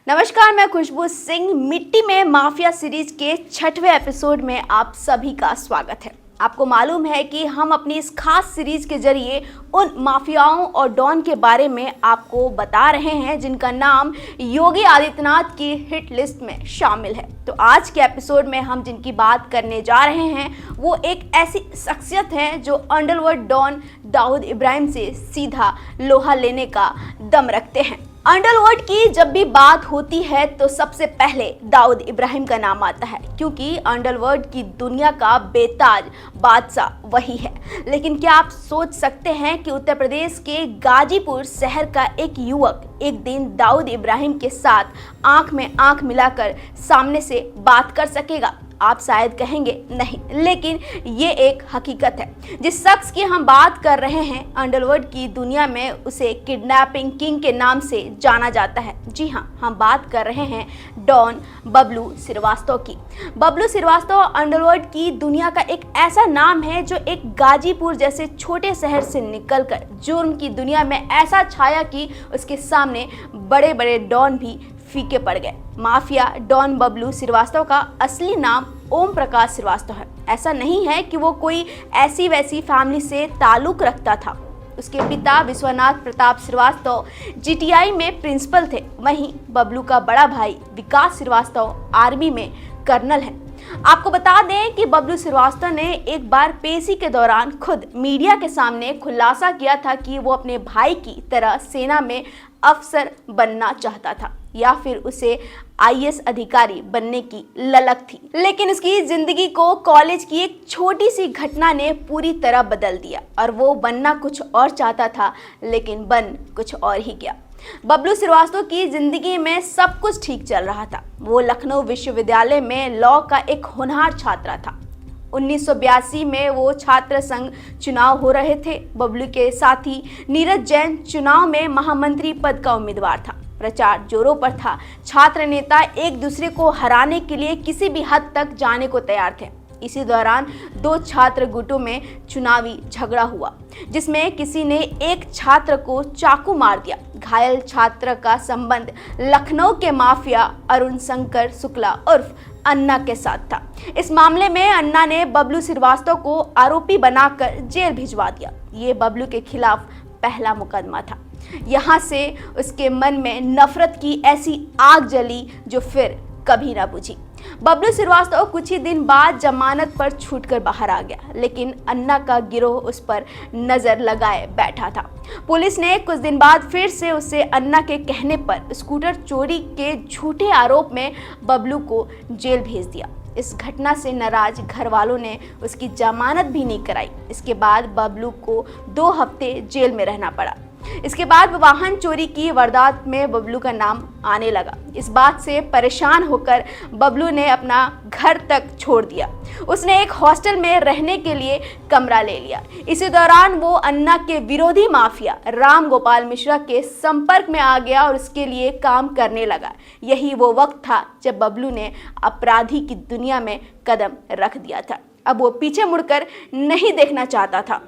नमस्कार, मैं खुशबू सिंह। मिट्टी में माफिया सीरीज के 6वें एपिसोड में आप सभी का स्वागत है। आपको मालूम है कि हम अपनी इस खास सीरीज के जरिए उन माफियाओं और डॉन के बारे में आपको बता रहे हैं जिनका नाम योगी आदित्यनाथ की हिट लिस्ट में शामिल है। तो आज के एपिसोड में हम जिनकी बात करने जा रहे हैं वो एक ऐसी शख्सियत है जो अंडरवर्ल्ड डॉन दाऊद इब्राहिम से सीधा लोहा लेने का दम रखते हैं। अंडरवर्ल्ड की जब भी बात होती है तो सबसे पहले दाऊद इब्राहिम का नाम आता है, क्योंकि अंडरवर्ल्ड की दुनिया का बेताज बादशाह वही है। लेकिन क्या आप सोच सकते हैं कि उत्तर प्रदेश के गाजीपुर शहर का एक युवक एक दिन दाऊद इब्राहिम के साथ आंख में आंख मिलाकर सामने से बात कर सकेगा? आप शायद कहेंगे नहीं, लेकिन ये एक हकीकत है। जिस शख्स की हम बात कर रहे हैं अंडरवर्ल्ड की दुनिया में उसे किडनैपिंग किंग के नाम से जाना जाता है। जी हाँ, हम बात कर रहे हैं डॉन बबलू श्रीवास्तव की। बबलू श्रीवास्तव अंडरवर्ल्ड की दुनिया का एक ऐसा नाम है जो एक गाजीपुर जैसे छोटे शहर से निकलकर जुर्म की दुनिया में ऐसा छाया कि उसके सामने बड़े बड़े डॉन भी फीके पड़ गए। माफिया डॉन बबलू श्रीवास्तव का असली नाम ओम प्रकाश श्रीवास्तव है। ऐसा नहीं है कि वो कोई ऐसी वैसी फैमिली से ताल्लुक रखता था। उसके पिता विश्वनाथ प्रताप श्रीवास्तव जीटीआई में प्रिंसिपल थे। वहीं बबलू का बड़ा भाई विकास श्रीवास्तव आर्मी में कर्नल है। आपको बता दें कि बबलू श्रीवास्तव ने एक बार पेशी के दौरान खुद मीडिया के सामने खुलासा किया था कि वो अपने भाई की तरह सेना में अफसर बनना चाहता था या फिर उसे आईएएस अधिकारी बनने की ललक थी। लेकिन उसकी जिंदगी को कॉलेज की एक छोटी सी घटना ने पूरी तरह बदल दिया और वो बनना कुछ और चाहता था, लेकिन बन कुछ और ही गया। बबलू श्रीवास्तव की जिंदगी में सब कुछ ठीक चल रहा था। वो लखनऊ विश्वविद्यालय में लॉ का एक होनहार छात्र था। 1982 में वो छात्र संघ चुनाव हो रहे थे। बबलू के साथी नीरज जैन चुनाव में महामंत्री पद का उम्मीदवार था। प्रचार जोरों पर था। छात्र नेता एक दूसरे को हराने के लिए किसी भी हद तक जाने को तैयार थे। इसी दौरान दो छात्र गुटों में चुनावी झगड़ा हुआ, जिसमें किसी ने एक छात्र को चाकू मार दिया। घायल छात्र का संबंध लखनऊ के माफिया अरुण शंकर शुक्ला उर्फ अन्ना के साथ था। इस मामले में अन्ना ने बबलू श्रीवास्तव को आरोपी बनाकर जेल भिजवा दिया। ये बबलू के खिलाफ पहला मुकदमा था। यहाँ से उसके मन में नफरत की ऐसी आग जली जो फिर कभी ना बुझी। बबलू श्रीवास्तव कुछ ही दिन बाद जमानत पर छूटकर बाहर आ गया, लेकिन अन्ना का गिरोह उस पर नजर लगाए बैठा था। पुलिस ने कुछ दिन बाद फिर से उसे अन्ना के कहने पर स्कूटर चोरी के झूठे आरोप में बबलू को जेल भेज दिया। इस घटना से नाराज घर वालों ने उसकी जमानत भी नहीं कराई। इसके बाद बबलू को 2 हफ्ते जेल में रहना पड़ा। इसके बाद वाहन चोरी की वारदात में बबलू का नाम आने लगा। इस बात से परेशान होकर बबलू ने अपना घर तक छोड़ दिया। उसने एक हॉस्टल में रहने के लिए कमरा ले लिया। इसी दौरान वो अन्ना के विरोधी माफिया राम गोपाल मिश्रा के संपर्क में आ गया और उसके लिए काम करने लगा। यही वो वक्त था जब बबलू ने अपराधी की दुनिया में कदम रख दिया था। अब वो पीछे मुड़कर नहीं देखना चाहता था।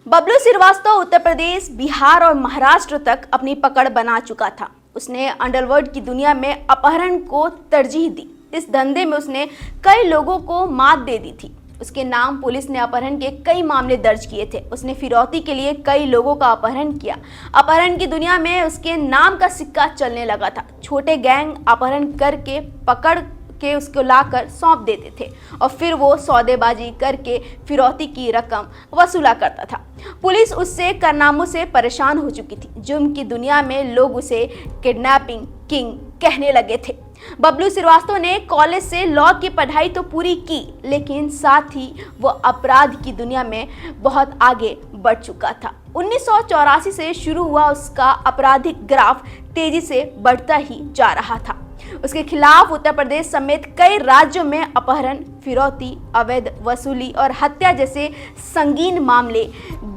बबलू श्रीवास्तव उत्तर प्रदेश, बिहार और महाराष्ट्र तक अपनी पकड़ बना चुका था। उसने अंडरवर्ल्ड की दुनिया में अपहरण को तरजीह दी। इस धंधे में उसने कई लोगों को मात दे दी थी। उसके नाम पुलिस ने अपहरण के कई मामले दर्ज किए थे। उसने फिरौती के लिए कई लोगों का अपहरण किया। अपहरण की दुनिया में उसके नाम का सिक्का चलने लगा था। छोटे गैंग अपहरण करके पकड़ के उसको लाकर सौंप देते थे और फिर वो सौदेबाजी करके फिरौती की रकम वसूला करता था। पुलिस उससे कारनामों से परेशान हो चुकी थी। जुर्म की दुनिया में लोग उसे किडनैपिंग किंग कहने लगे थे। बबलू श्रीवास्तव ने कॉलेज से लॉ की पढ़ाई तो पूरी की, लेकिन साथ ही वो अपराध की दुनिया में बहुत आगे बढ़ चुका था। 1984 से शुरू हुआ उसका आपराधिक ग्राफ तेजी से बढ़ता ही जा रहा था। उसके खिलाफ उत्तर प्रदेश समेत कई राज्यों में अपहरण, फिरौती, अवैध वसूली और हत्या जैसे संगीन मामले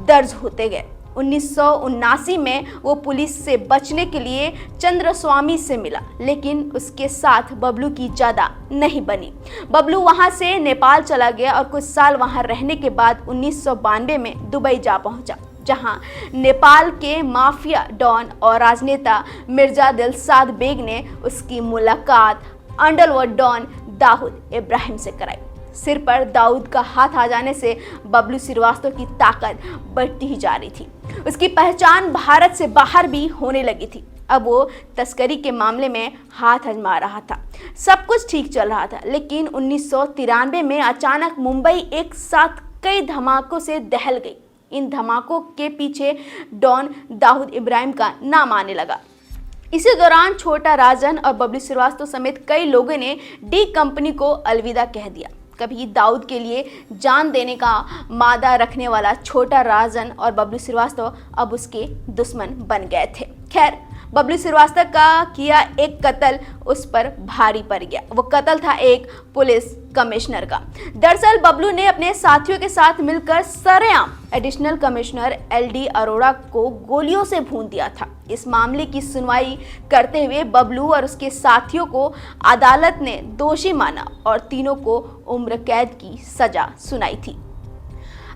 दर्ज होते गए। 1979 में वो पुलिस से बचने के लिए चंद्रस्वामी से मिला, लेकिन उसके साथ बबलू की ज्यादा नहीं बनी। बबलू वहां से नेपाल चला गया और कुछ साल वहां रहने के बाद 1992 में दुबई जा पहुंचा। जहां नेपाल के माफिया डॉन और राजनेता मिर्जा दिलशाद बेग ने उसकी मुलाकात अंडरवर्ल्ड डॉन दाऊद इब्राहिम से कराई। सिर पर दाऊद का हाथ आ जाने से बबलू श्रीवास्तव की ताकत बढ़ती ही जा रही थी। उसकी पहचान भारत से बाहर भी होने लगी थी। अब वो तस्करी के मामले में हाथ आजमा रहा था। सब कुछ ठीक चल रहा था, लेकिन 1993 में अचानक मुंबई एक साथ कई धमाकों से दहल गई। इन धमाकों के पीछे डॉन दाऊद इब्राहिम का नाम आने लगा। इसी दौरान छोटा राजन और बबलू श्रीवास्तव समेत कई लोगों ने डी कंपनी को अलविदा कह दिया। कभी दाऊद के लिए जान देने का मादा रखने वाला छोटा राजन और बबलू श्रीवास्तव अब उसके दुश्मन बन गए थे। खैर, बबलू श्रीवास्तव का किया एक कत्ल उस पर भारी पड़ गया। वो कत्ल था एक पुलिस कमिश्नर का। दरअसल बबलू ने अपने साथियों के साथ मिलकर सरेआम एडिशनल कमिश्नर LD अरोड़ा को गोलियों से भून दिया था। इस मामले की सुनवाई करते हुए बबलू और उसके साथियों को अदालत ने दोषी माना और तीनों को उम्र कैद की सजा सुनाई थी।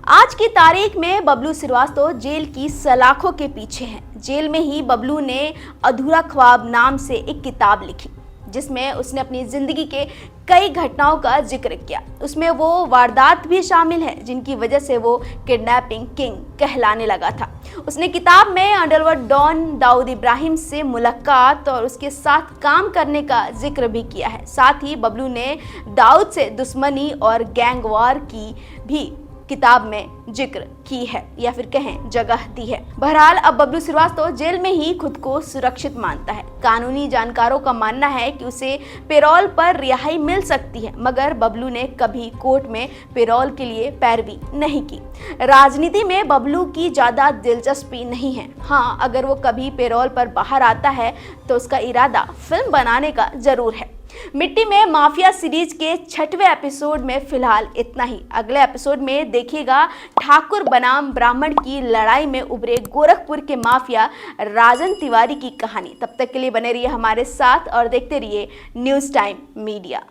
आज की तारीख में बबलू श्रीवास्तव जेल की सलाखों के पीछे हैं। जेल में ही बबलू ने अधूरा ख्वाब नाम से एक किताब लिखी, जिसमें उसने अपनी जिंदगी के कई घटनाओं का जिक्र किया। उसमें वो वारदात भी शामिल है जिनकी वजह से वो किडनैपिंग किंग कहलाने लगा था। उसने किताब में अंडरवर्ल्ड डॉन दाऊद इब्राहिम से मुलाकात और उसके साथ काम करने का जिक्र भी किया है। साथ ही बबलू ने दाऊद से दुश्मनी और गैंगवार की भी किताब में जिक्र की है, या फिर कहें जगह दी है। बहरहाल अब बबलू श्रीवास्तव जेल में ही खुद को सुरक्षित मानता है। कानूनी जानकारों का मानना है कि उसे पेरोल पर रिहाई मिल सकती है, मगर बबलू ने कभी कोर्ट में पेरोल के लिए पैरवी नहीं की। राजनीति में बबलू की ज्यादा दिलचस्पी नहीं है। हाँ, अगर वो कभी पेरोल पर बाहर आता है तो उसका इरादा फिल्म बनाने का जरूर है। मिट्टी में माफिया सीरीज के 6वें एपिसोड में फिलहाल इतना ही। अगले एपिसोड में देखिएगा ठाकुर बनाम ब्राह्मण की लड़ाई में उभरे गोरखपुर के माफिया राजन तिवारी की कहानी। तब तक के लिए बने रहिए हमारे साथ और देखते रहिए न्यूज़ टाइम मीडिया।